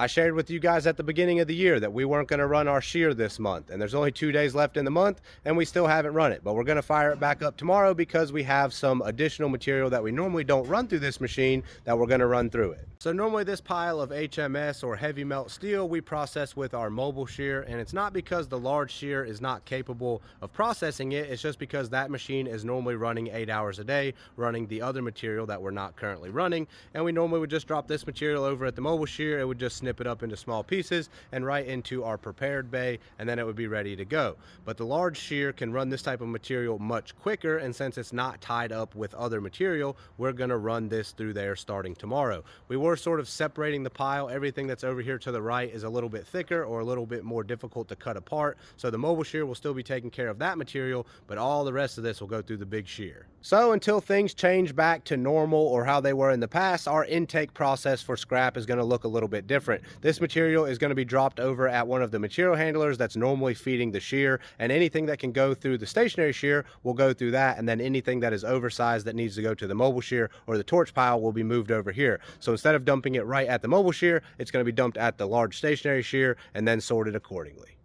I shared with you guys at the beginning of the year that we weren't going to run our shear this month, and there's only 2 days left in the month, and we still haven't run it. But we're going to fire it back up tomorrow because we have some additional material that we normally don't run through this machine that we're going to run through it. So normally this pile of HMS or heavy melt steel we process with our mobile shear, and it's not because the large shear is not capable of processing it, it's just because that machine is normally running 8 hours a day, running the other material that we're not currently running, and we normally would just drop this material over at the mobile shear. It would just snip it up into small pieces and right into our prepared bay, and then it would be ready to go. But the large shear can run this type of material much quicker, and since it's not tied up with other material, we're going to run this through there starting tomorrow. We were sort of separating the pile. Everything that's over here to the right is a little bit thicker or a little bit more difficult to cut apart, so the mobile shear will still be taking care of that material, but all the rest of this will go through the big shear. So until things change back to normal or how they were in the past, our intake process for scrap is going to look a little bit different. This material is going to be dropped over at one of the material handlers that's normally feeding the shear, and anything that can go through the stationary shear will go through that, and then anything that is oversized that needs to go to the mobile shear or the torch pile will be moved over here. So instead of dumping it right at the mobile shear, it's going to be dumped at the large stationary shear and then sorted accordingly.